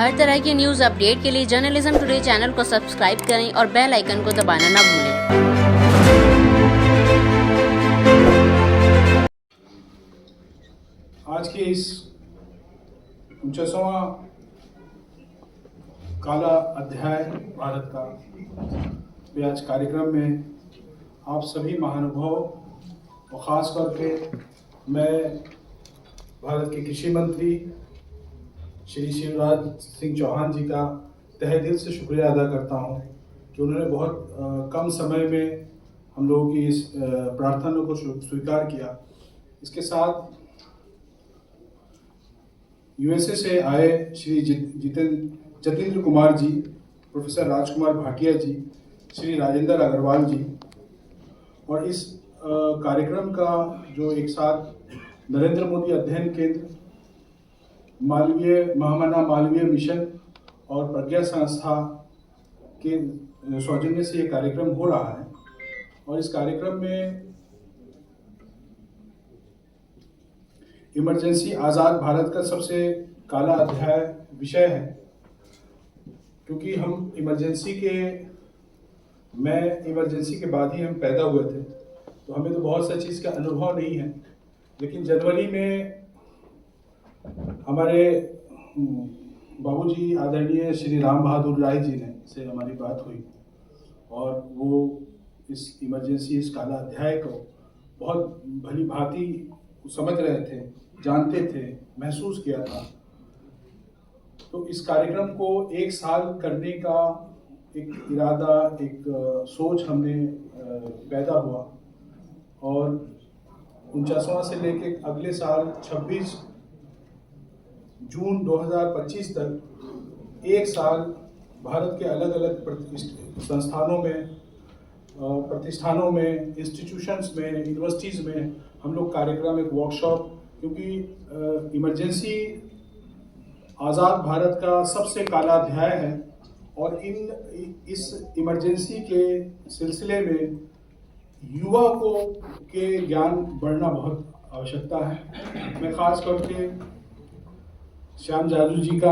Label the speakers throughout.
Speaker 1: हर तरह की news update के लिए जर्नलिज्म टुडे चैनल को सब्सक्राइब करें और बेल आइकन को दबाना ना भूलें।
Speaker 2: आज के इस 49वां काला अध्याय भारत का भी आज कार्यक्रम में आप सभी महानुभाव और ख़ास करके मैं भारत के कृषि मंत्री श्री शिवराज सिंह चौहान जी का तहे दिल से शुक्रिया अदा करता हूं कि उन्होंने बहुत कम समय में हम लोगों की इस प्रार्थना को स्वीकार किया। इसके साथ यूएसए से आए श्री जतेंद्र कुमार जी, प्रोफेसर राजकुमार भाटिया जी, श्री राजेंद्र अग्रवाल जी और इस कार्यक्रम का जो एक साथ नरेंद्र मोदी अध्ययन केंद्र, महामना मालवीय मिशन और प्रज्ञा संस्था के सौजन्य से ये कार्यक्रम हो रहा है। और इस कार्यक्रम में इमरजेंसी आज़ाद भारत का सबसे काला अध्याय विषय है, क्योंकि हम इमरजेंसी के बाद ही हम पैदा हुए थे, तो हमें तो बहुत सा चीज़ का अनुभव नहीं है। लेकिन जनवरी में हमारे बाबूजी आदरणीय श्री राम बहादुर राय जी ने से हमारी बात हुई और वो इस इमरजेंसी, इस काला अध्याय को बहुत भली भांति समझ रहे थे, जानते थे, महसूस किया था। तो इस कार्यक्रम को एक साल करने का एक इरादा, एक सोच हमें पैदा हुआ और 49वां से लेके अगले साल 26 जून 2025 तक एक साल भारत के अलग अलग संस्थानों में, प्रतिष्ठानों में, इंस्टीट्यूशंस में, यूनिवर्सिटीज़ में हम लोग कार्यक्रम, एक वर्कशॉप, क्योंकि इमरजेंसी आज़ाद भारत का सबसे काला अध्याय है और इस इमरजेंसी के सिलसिले में युवा के ज्ञान बढ़ना बहुत आवश्यकता है। मैं खास करके श्याम जाजू जी का,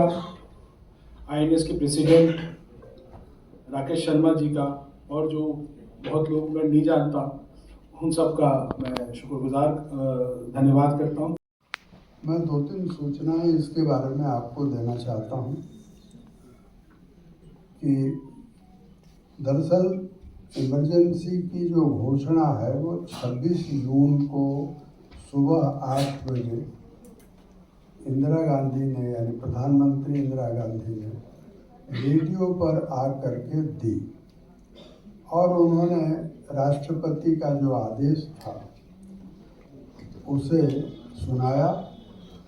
Speaker 2: आईएनएस के प्रेसिडेंट राकेश शर्मा जी का और जो बहुत लोग मैं नहीं जानता, उन सब का मैं शुक्रगुजार धन्यवाद करता हूँ।
Speaker 3: मैं 2-3 सूचनाएं इसके बारे में आपको देना चाहता हूँ कि दरअसल इमरजेंसी की जो घोषणा है वो 26 जून को सुबह 8 बजे इंदिरा गांधी ने, यानी प्रधानमंत्री इंदिरा गांधी ने रेडियो पर आकर के दी और उन्होंने राष्ट्रपति का जो आदेश था उसे सुनाया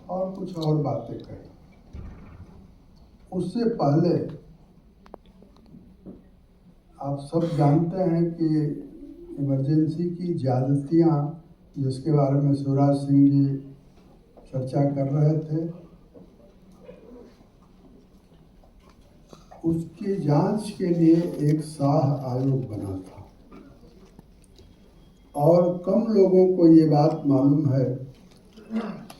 Speaker 3: और कुछ और बातें कही। उससे पहले आप सब जानते हैं कि इमरजेंसी की ज्यादतियाँ, जिसके बारे में शिवराज सिंह जी चर्चा कर रहे थे, उसकी जांच के लिए एक शाह आयोग बना था और कम लोगों को ये बात मालूम है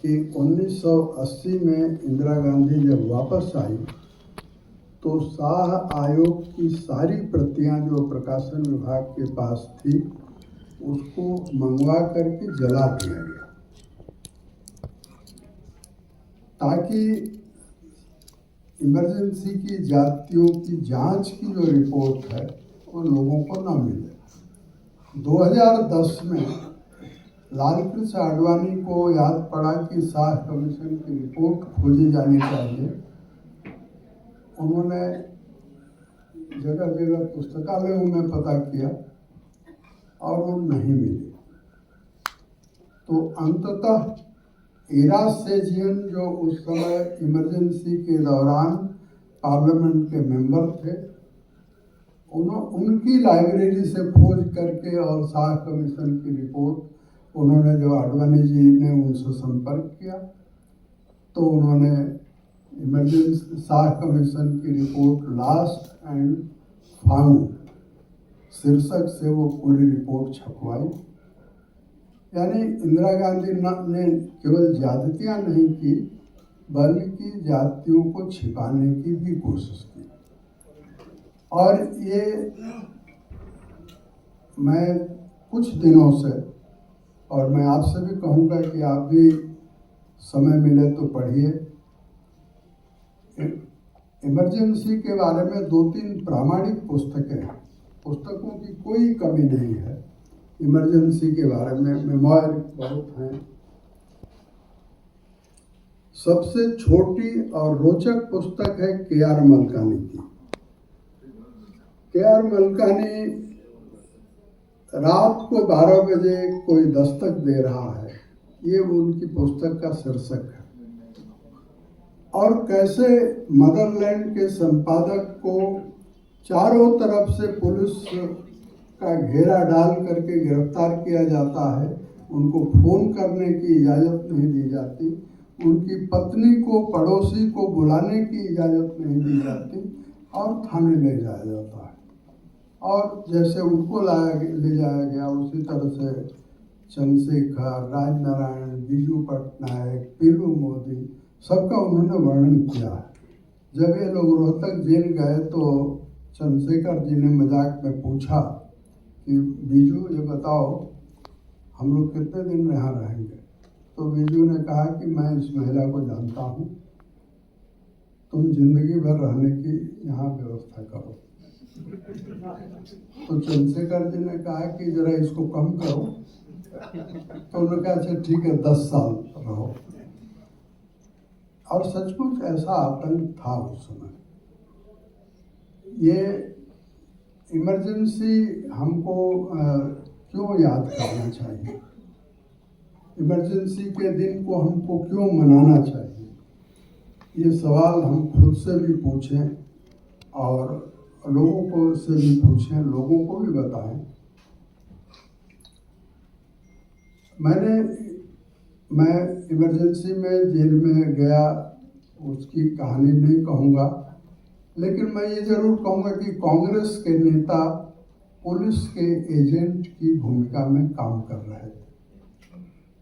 Speaker 3: कि 1980 में इंदिरा गांधी जब वापस आई तो शाह आयोग की सारी प्रतियां जो प्रकाशन विभाग के पास थी उसको मंगवा करके जला दिया गया, ताकि इमरजेंसी की जातियों की जांच की जो रिपोर्ट है वो लोगों को न मिले। 2010 में लालकृष्ण आडवाणी को याद पड़ा कि शाह कमीशन की रिपोर्ट खोजी जानी चाहिए। उन्होंने जगह जगह पुस्तकालयों में पता किया और वो नहीं मिली। तो अंततः इरा सेजियन, जो उस समय इमरजेंसी के दौरान पार्लियामेंट के मेंबर थे, उनकी लाइब्रेरी से खोज करके और शाह कमीशन की रिपोर्ट उन्होंने, जो आडवाणी जी ने उनसे संपर्क किया तो उन्होंने इमरजेंसी शाह कमीशन की रिपोर्ट लास्ट एंड फाउंड शीर्षक से वो पूरी रिपोर्ट छपवाई। यानी इंदिरा गांधी ने केवल ज्यादतियां नहीं की बल्कि जातियों को छिपाने की भी कोशिश की। और ये मैं कुछ दिनों से, और मैं आपसे भी कहूँगा कि आप भी समय मिले तो पढ़िए, इमरजेंसी के बारे में 2-3 प्रामाणिक पुस्तकें हैं। पुस्तकों की कोई कमी नहीं है इमरजेंसी के बारे में, मेमोयर बहुत हैं। सबसे छोटी और रोचक पुस्तक है के.आर. मलकानी की। के.आर. मलकानी रात को 12 बजे कोई दस्तक दे रहा है, ये उनकी पुस्तक का शीर्षक है। और कैसे मदरलैंड के संपादक को चारों तरफ से पुलिस का घेरा डाल करके गिरफ्तार किया जाता है, उनको फोन करने की इजाज़त नहीं दी जाती, उनकी पत्नी को, पड़ोसी को बुलाने की इजाज़त नहीं दी जाती और थाने ले जाया जाता है। और जैसे उनको ले जाया गया, उसी तरह से चंद्रशेखर, राजनारायण, बीजू पटनायक, पीलू मोदी, सबका उन्होंने वर्णन किया है। जब ये लोग रोहतक जेल गए तो चंद्रशेखर जी ने मजाक में पूछा कि बीजू ये बताओ हम लोग कितने दिन यहाँ रहेंगे? तो बीजू ने कहा कि मैं इस महिला को जानता हूँ, तुम जिंदगी भर रहने की यहाँ व्यवस्था करो। तो चंद्रशेखर जी ने कहा कि जरा इसको कम करो। तो उन्होंने कहा अच्छा ठीक है 10 साल रहो। और सचमुच ऐसा आतंक था उस समय। ये इमरजेंसी हमको क्यों याद करना चाहिए? इमरजेंसी के दिन को हमको क्यों मनाना चाहिए? ये सवाल हम खुद से भी पूछें और लोगों को से भी पूछें, लोगों को भी बताएं। मैं इमरजेंसी में जेल में गया, उसकी कहानी नहीं कहूँगा, लेकिन मैं ये जरूर कहूँगा कि कांग्रेस के नेता पुलिस के एजेंट की भूमिका में काम कर रहे थे।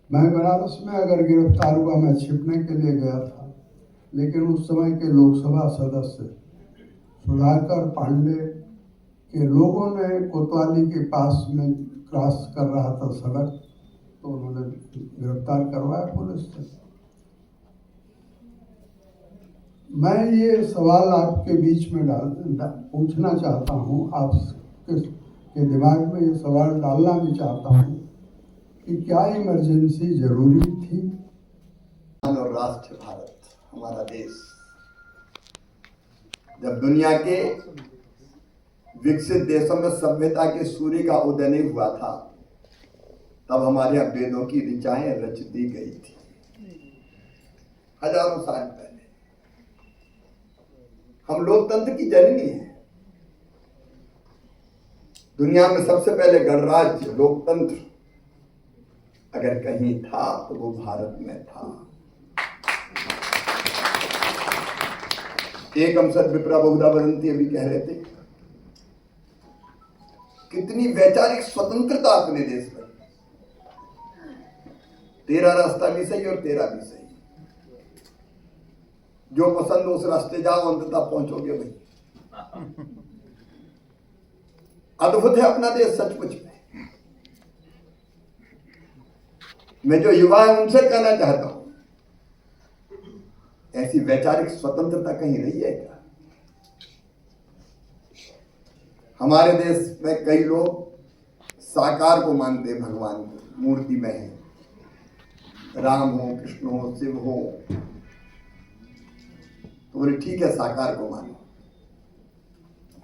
Speaker 3: मैं बनारस में अगर गिरफ्तार हुआ, मैं छिपने के लिए गया था, लेकिन उस समय के लोकसभा सदस्य सुधाकर पांडे के लोगों ने कोतवाली के पास में क्रॉस कर रहा था सड़क, तो उन्होंने गिरफ्तार करवाया पुलिस से। मैं ये सवाल आपके बीच में पूछना चाहता हूँ, आपके दिमाग में ये सवाल डालना भी चाहता हूँ कि क्या इमरजेंसी जरूरी थी?
Speaker 4: और राष्ट्र भारत, हमारा देश, जब दुनिया के विकसित देशों में सभ्यता के सूर्य का उदय नहीं हुआ था, तब हमारे यहाँ वेदों की ऋचाएं रच दी गई थी। हजारों साल पहले हम लोकतंत्र की जननी हैं। दुनिया में सबसे पहले गणराज्य लोकतंत्र अगर कहीं था तो वो भारत में था। एकम सद विप्रा बहुधा वदन्ति अभी कह रहे थे, कितनी वैचारिक स्वतंत्रता अपने देश में। तेरा रास्ता भी सही और तेरा भी सही, जो पसंद हो उस रास्ते जाओ, अंततः पहुंचोगे भाई। अद्भुत है अपना देश सचमुच में। मैं जो युवा है उनसे कहना चाहता हूं, ऐसी वैचारिक स्वतंत्रता कहीं रही है क्या? हमारे देश में कई लोग साकार को मानते हैं, भगवान को मूर्ति में है, राम हो, कृष्ण हो, शिव हो, तो बोले ठीक है साकार को मानो।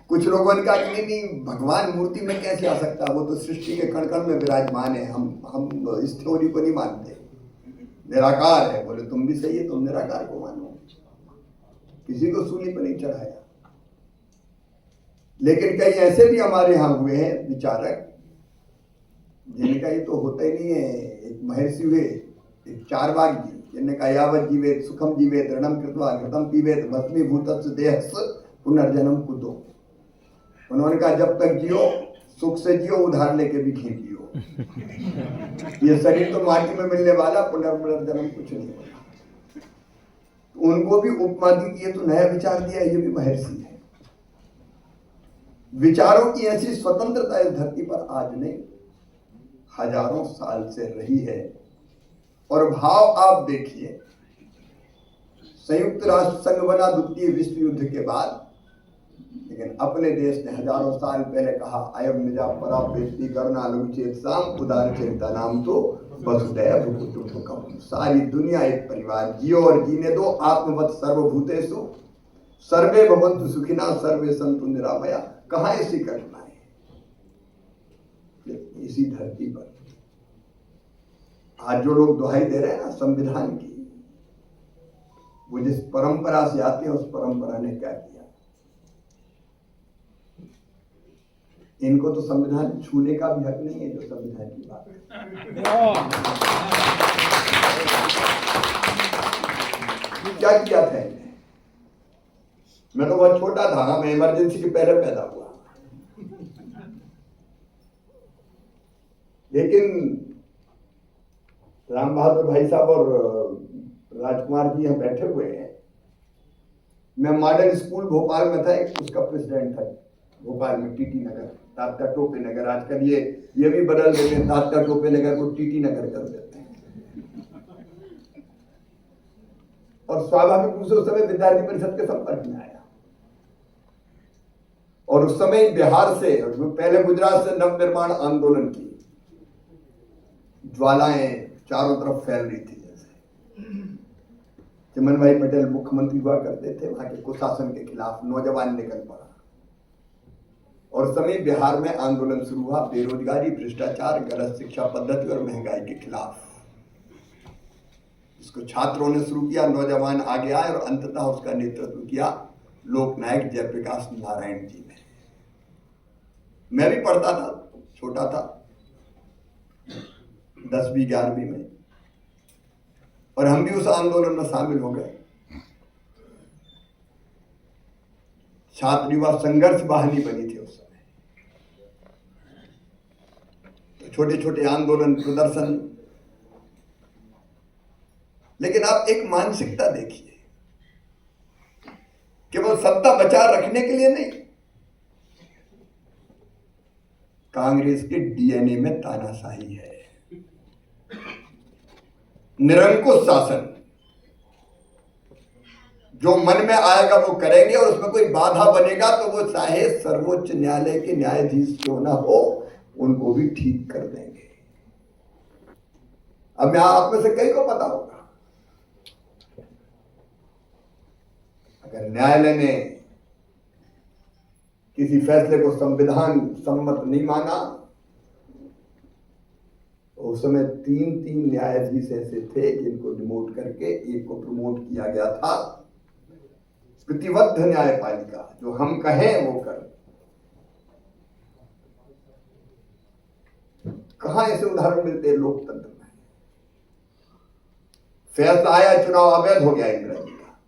Speaker 4: कुछ लोगों ने कहा कि नहीं, भगवान मूर्ति में कैसे आ सकता, वो तो सृष्टि के कण कण में विराजमान है, हम इस थ्योरी को नहीं मानते, निराकार है। बोले तुम भी सही है, तुम निराकार को मानो, किसी को सूली पर नहीं चढ़ाया। लेकिन कई ऐसे भी हमारे यहाँ हुए हैं विचारक जिनका ये तो होता ही नहीं है। एक महर्षि हुए, एक चारवाक जी, जिनने कहा यावत जीवेत सुखम जीवेत ऋणम कृत्वा घृतम पीवेत भस्मीभूतस्य देहस्य पुनर्जन्म कुतो। उन्होंने कहा जब तक जियो सुख से जियो, उधार लेके भी घी पियो। ये शरीर तो माटी में मिलने वाला, पुनर्जन्म कुछ नहीं होगा। उनको भी उपमा दी कि ये तो नया विचार दिया, ये भी महर्षि है। विचारों की ऐसी स्वतंत्रता इस धरती पर आज नहीं, हजारों साल से रही है। और भाव आप देखिए, संयुक्त राष्ट्र संघ बना द्वितीय विश्व युद्ध के बाद, लेकिन अपने देश ने हजारों साल पहले कहा अयम निजा परा बेटी करना लघुचेत साम उदार चरिता नाम तो वसुदैव कुटुंबकम। सारी दुनिया एक परिवार, जियो और जीने दो, आत्मवत सर्वभूतेषु सर्वे भवन्तु सुखिना सर्वे सन्तु निरामया। कहाँ ऐसी कल्पना है? इसी धरती पर आज जो लोग दुहाई दे रहे हैं ना संविधान की, वो जिस परंपरा से आते हैं उस परंपरा ने क्या किया? इनको तो संविधान छूने का भी हक नहीं है जो संविधान की बात है। क्या किया था इन्हें? मैं तो बहुत छोटा था, मैं इमरजेंसी के पहले पैदा हुआ, लेकिन राम बहादुर भाई साहब और राजकुमार जी यहाँ बैठे हुए हैं। मैं मॉडल स्कूल भोपाल में था, एक उसका प्रेसिडेंट था भोपाल में, टीटी नगर, तात्या टोपे नगर। आजकल ये भी बदल देते हैं, तात्या टोपे नगर को टीटी नगर कर देते हैं। और स्वाभाविक रूप से उस समय विद्यार्थी परिषद के संपर्क में आया, और उस समय बिहार से, पहले गुजरात से नवनिर्माण आंदोलन की ज्वालाएं चारों तरफ फैल रही थी। जैसे चिमन भाई पटेल मुख्यमंत्री हुआ करते थे, वहां के कुशासन के खिलाफ नौजवान निकल पड़ा, और समय बिहार में आंदोलन शुरू हुआ बेरोजगारी, भ्रष्टाचार, गलत शिक्षा पद्धति और महंगाई के खिलाफ। इसको छात्रों ने शुरू किया, नौजवान आगे आए और अंततः उसका नेतृत्व किया लोकनायक जयप्रकाश नारायण जी ने। मैं भी पढ़ता था, छोटा था, 10वीं 11वीं में, और हम भी उस आंदोलन में शामिल हो गए। छात्र युवा संघर्ष वाहिनी बनी थी उस समय, तो छोटे छोटे आंदोलन, प्रदर्शन। लेकिन आप एक मानसिकता देखिए, केवल सत्ता बचा रखने के लिए नहीं, कांग्रेस के डीएनए में तानाशाही है, निरंकुश शासन। जो मन में आएगा वो करेंगे, और उसमें कोई बाधा बनेगा तो वो चाहे सर्वोच्च न्यायालय के न्यायाधीश क्यों ना हो, उनको भी ठीक कर देंगे। अब मैं आप में से कई को पता होगा, अगर न्यायालय ने किसी फैसले को संविधान सम्मत नहीं माना, तो उस समय 3 न्यायाधीश ऐसे थे जिनको डिमोट करके एक को प्रमोट किया गया था। प्रतिबद्ध न्यायपालिका, जो हम कहें वो कर। कहां ऐसे उदाहरण मिलते हैं लोकतंत्र में? फैसला आया, चुनाव अवैध हो गया इंदिरा जी का,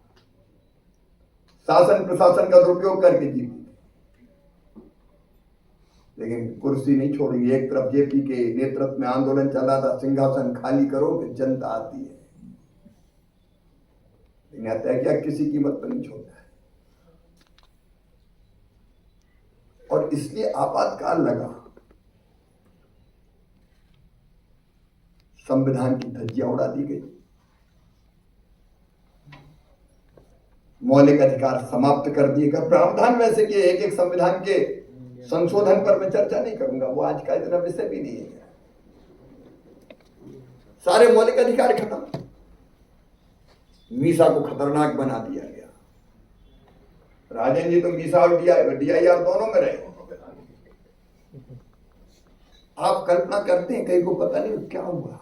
Speaker 4: शासन प्रशासन का दुरुपयोग करके जीती, लेकिन कुर्सी नहीं छोड़ी। एक तरफ जेपी के नेतृत्व में आंदोलन चल रहा था, सिंहासन खाली करो कि जनता आती है। तय किया किसी कीमत पर नहीं छोड़ना है, और इसलिए आपातकाल लगा, संविधान की धज्जियां उड़ा दी गई, मौलिक अधिकार समाप्त कर दिए गए। प्रावधान वैसे कि एक संविधान के संशोधन पर मैं चर्चा नहीं करूंगा, वो आज का इतना विषय भी नहीं है। सारे मौलिक अधिकार खत्म, मीसा को खतरनाक बना दिया गया। राजन जी तो मीसा और डीआईआर दोनों में रहे। आप कल्पना करते हैं, कहीं को पता नहीं क्या हुआ।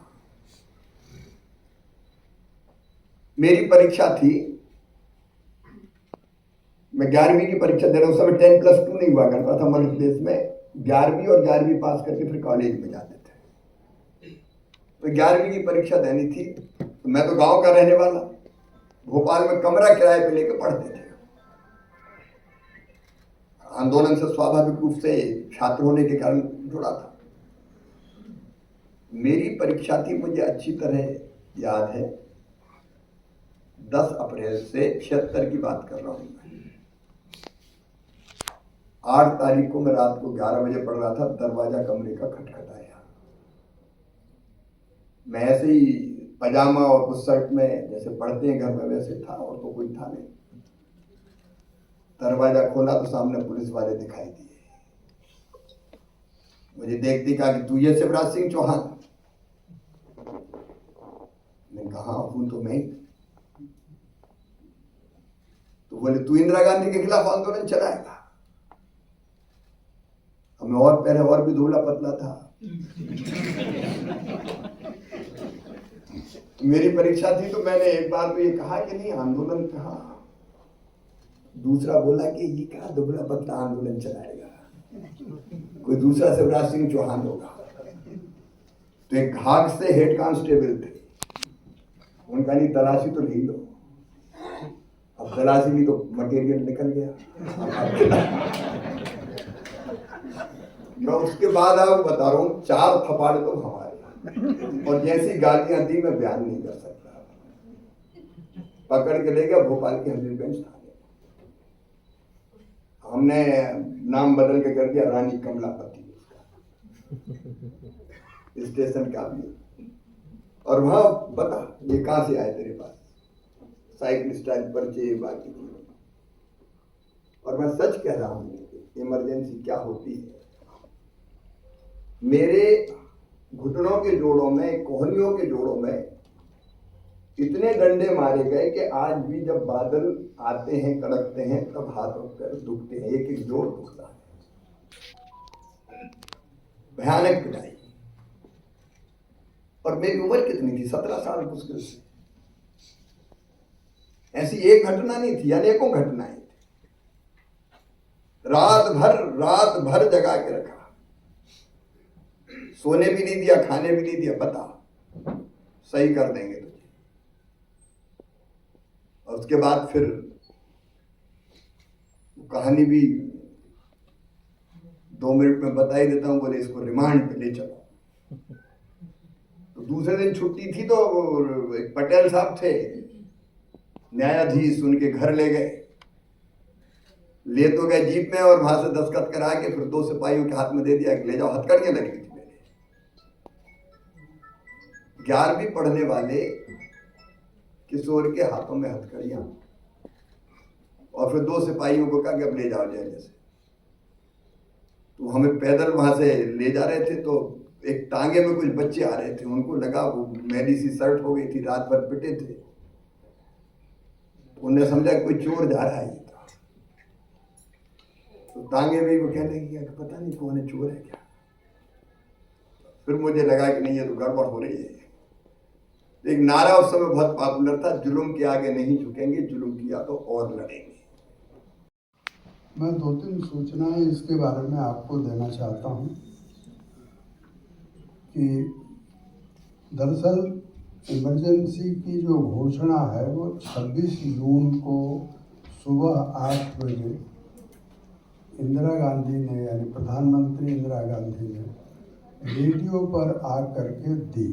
Speaker 4: मेरी परीक्षा थी, मैं 11वीं की परीक्षा दे रहा हूं। उस समय 10+2 नहीं हुआ करता था मध्य प्रदेश में। 11वीं और 11वीं पास करके फिर कॉलेज में जाते थे। तो 11वीं की परीक्षा देनी थी। तो मैं तो गांव का रहने वाला, भोपाल में कमरा किराए पे लेके पढ़ते थे। आंदोलन से स्वाभाविक रूप से छात्र होने के कारण जुड़ा था। मेरी परीक्षा थी, मुझे अच्छी तरह याद है, 10 अप्रैल से 76 की बात कर रहा हूँ मैं। 8 तारीख को मैं रात को 11 बजे पढ़ रहा था, दरवाजा कमरे का खटखटाया। मैं ऐसे ही पजामा और उस शर्ट में जैसे पढ़ते हैं घर में वैसे था, और तो कोई था नहीं। दरवाजा खोला तो सामने पुलिस वाले दिखाई दिए। मुझे देखते कहा कि तू ये शिवराज सिंह चौहान? मैंने कहा हूं तो मैं। तो बोले तू इंदिरा गांधी के खिलाफ आंदोलन चलाएगा? हमें और पहले और भी धुला पतला था। मेरी परीक्षा थी तो मैंने एक बार तो ये कहा कि नहीं आंदोलन कहा। दूसरा बोला कि ये क्या दुबला पतला आंदोलन चलाएगा, कोई दूसरा शिवराज सिंह चौहान होगा। तो एक घाट से हेड कांस्टेबल थे, उनका नहीं तलाशी तो ले लो। अब तलाशी ली तो मटेरियल निकल गया। मैं उसके बाद आप बता रहा हूँ 4 थप्पड़ तो हमारे, और जैसी गालियां दी मैं बयान नहीं कर सकता। पकड़ के ले गया भोपाल के हजरतगंज थाने। हमने नाम बदल के कर दिया रानी कमलापति उसका स्टेशन का भी। और वहां बता ये कहां से आए तेरे पास, साइकिल स्टाइल पर्चे बाकी चीजें। और मैं सच कह रहा हूं इमरजेंसी क्या होती है। मेरे घुटनों के जोड़ों में, कोहनियों के जोड़ों में इतने डंडे मारे गए कि आज भी जब बादल आते हैं, कड़कते हैं, तब हाथ और पैर दुखते हैं। एक एक जोड़ दुखता है। भयानक पिटाई। और मेरी उम्र कितनी थी? 17 साल मुश्किल से। ऐसी एक घटना नहीं थी, अनेकों घटनाएं थी। रात भर जगा के रखा, सोने भी नहीं दिया, खाने भी नहीं दिया। बता सही कर देंगे तुझे। और उसके बाद फिर कहानी भी 2 मिनट में बता ही देता हूं। बोले इसको रिमांड पे ले चलो। तो दूसरे दिन छुट्टी थी तो एक पटेल साहब थे न्यायाधीश, उनके घर ले गए। ले तो गए जीप में, और वहां से दस्तखत करा के फिर 2 सिपाहियों के हाथ में दे दिया कि ले जाओ। हथकड़ियां लगी थी मेरे। 11वीं पढ़ने वाले किशोर के हाथों में हथकड़ियां, और फिर 2 सिपाहियों को कहा कि अब ले जाओ जेल से। तो हमें पैदल वहां से ले जा रहे थे, तो एक टांगे में कुछ बच्चे आ रहे थे। उनको लगा वो मैली सी शर्ट हो गई थी, रात भर पिटे थे। उन्हें समझा कोई चोर जा रहा है। तो टांगे में वो कहने लगी कि पता नहीं कौन है, चोर है क्या। फिर मुझे लगा कि नहीं ये तो गड़बड़ हो रही है। एक नारा उस समय बहुत पॉपुलर था, जुल्म के आगे नहीं झुकेंगे, जुल्म किया तो और लड़ेंगे।
Speaker 3: मैं 2-3 सूचनाएं इसके बारे में आपको देना चाहता हूं कि दरअसल इमरजेंसी की जो घोषणा है वो 26 जून को सुबह 8 बजे इंदिरा गांधी ने, यानी प्रधानमंत्री इंदिरा गांधी ने रेडियो पर आकर के दी।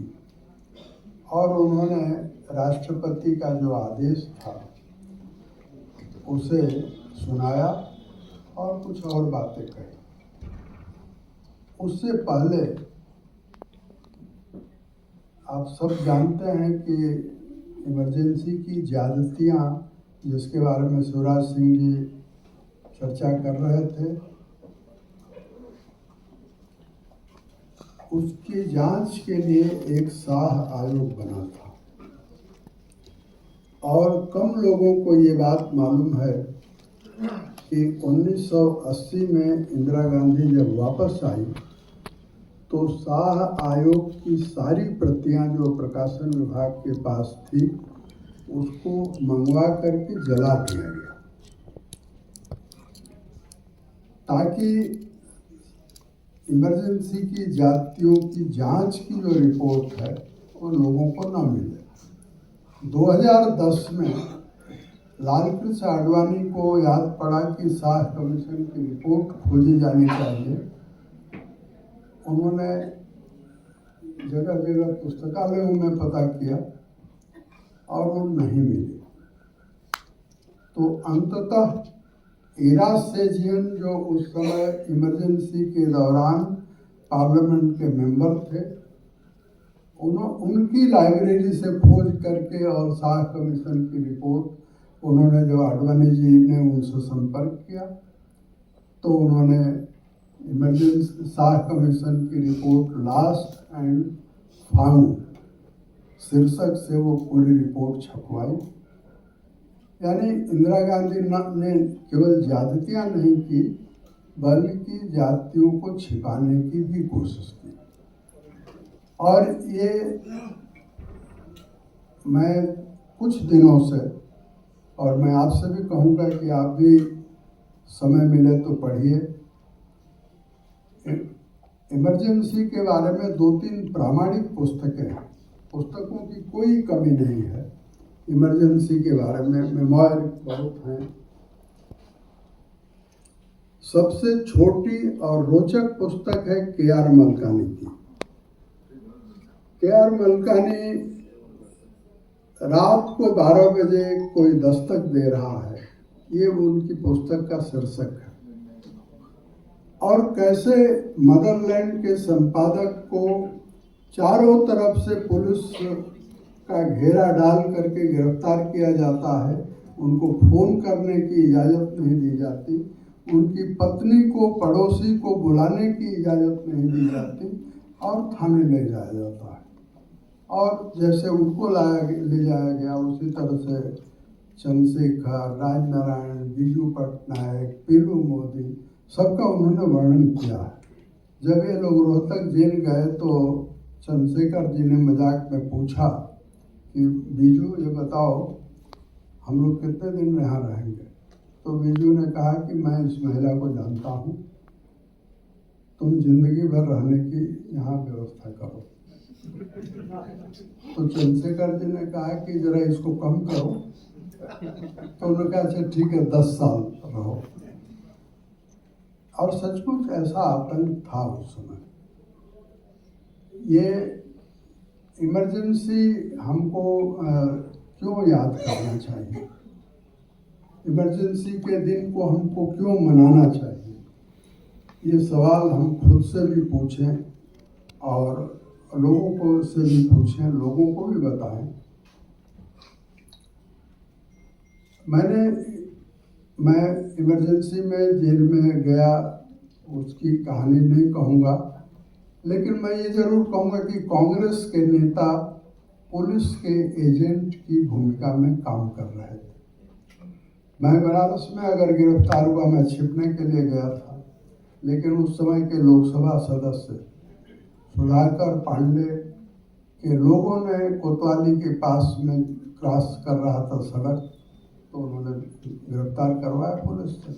Speaker 3: और उन्होंने राष्ट्रपति का जो आदेश था उसे सुनाया और कुछ और बातें कही। उससे पहले आप सब जानते हैं कि इमरजेंसी की ज्यादतियां, जिसके बारे में शिवराज सिंह जी चर्चा कर रहे थे, उसकी जांच के लिए एक शाह आयोग बना था। और कम लोगों को ये बात मालूम है कि 1980 में इंदिरा गांधी जब वापस आई तो शाह आयोग की सारी प्रतियां जो प्रकाशन विभाग के पास थी उसको मंगवा करके जला दिया गया, ताकि इमरजेंसी की जातियों की जांच की जो रिपोर्ट है वो लोगों को न मिले। 2010 में लालकृष्ण आडवाणी को याद पड़ा कि शाह कमीशन की रिपोर्ट खोजी जानी चाहिए। उन्होंने जगह जगह पुस्तकालयों में पता किया और वो नहीं मिली। तो अंततः इराज सेजियन जो उस समय इमरजेंसी के दौरान पार्लियामेंट के मेंबर थे, उनकी लाइब्रेरी से खोज करके और शाह कमीशन की रिपोर्ट उन्होंने, जब आडवाणी जी ने उनसे संपर्क किया तो उन्होंने इमरजेंसी शाह कमीशन की रिपोर्ट लास्ट एंड फाउंड शीर्षक से वो पूरी रिपोर्ट छपवाई। यानी इंदिरा गांधी ने केवल ज्यादतियां नहीं की, बल्कि जातियों को छिपाने की भी कोशिश की। और ये मैं कुछ दिनों से, और मैं आपसे भी कहूँगा कि आप भी समय मिले तो पढ़िए, इमरजेंसी के बारे में 2-3 प्रामाणिक पुस्तकें हैं। पुस्तकों की कोई कमी नहीं है इमरजेंसी के बारे में, मेमोयर बहुत हैं। सबसे छोटी और रोचक पुस्तक है के.आर. मलकानी की। के.आर. मलकानी रात को 12 बजे कोई दस्तक दे रहा है, ये उनकी पुस्तक का शीर्षक है। और कैसे मदरलैंड के संपादक को चारों तरफ से पुलिस का घेरा डाल करके गिरफ्तार किया जाता है, उनको फोन करने की इजाज़त नहीं दी जाती, उनकी पत्नी को, पड़ोसी को बुलाने की इजाज़त नहीं दी जाती और थाने ले जाया जाता है। और जैसे उनको ले जाया गया, उसी तरह से चंद्रशेखर, राजनारायण, बीजू पटनायक, पीलू मोदी, सबका उन्होंने वर्णन किया है। जब ये लोग रोहतक जेल गए तो चंद्रशेखर जी ने मजाक में पूछा कि बीजू ये बताओ हम लोग कितने दिन यहाँ रहेंगे? तो बीजू ने कहा कि मैं इस महिला को जानता हूँ, तुम जिंदगी भर रहने की यहाँ व्यवस्था करो। तो चंद्रशेखर जी ने कहा कि जरा इसको कम करो। तो उन्होंने कहा अच्छा ठीक है 10 साल रहो। और सचमुच ऐसा आतंक था उस समय। ये इमरजेंसी हमको क्यों याद करना चाहिए? इमरजेंसी के दिन को हमको क्यों मनाना चाहिए? ये सवाल हम खुद से भी पूछें और लोगों को से भी पूछें, लोगों को भी बताएं। मैं इमरजेंसी में जेल में गया, उसकी कहानी नहीं कहूँगा, लेकिन मैं ये जरूर कहूँगा कि कांग्रेस के नेता पुलिस के एजेंट की भूमिका में काम कर रहे थे। मैं बनारस में अगर गिरफ्तार हुआ, मैं छिपने के लिए गया था, लेकिन उस समय के लोकसभा सदस्य सुधाकर पांडे के लोगों ने कोतवाली के पास में क्रॉस कर रहा था सड़क, तो उन्होंने गिरफ्तार करवाया पुलिस से।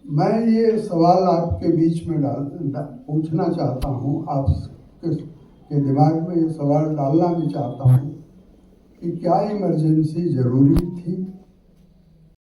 Speaker 3: मैं ये सवाल आपके बीच में पूछना चाहता हूँ, आपके दिमाग में ये सवाल डालना भी चाहता हूँ कि क्या इमरजेंसी जरूरी थी?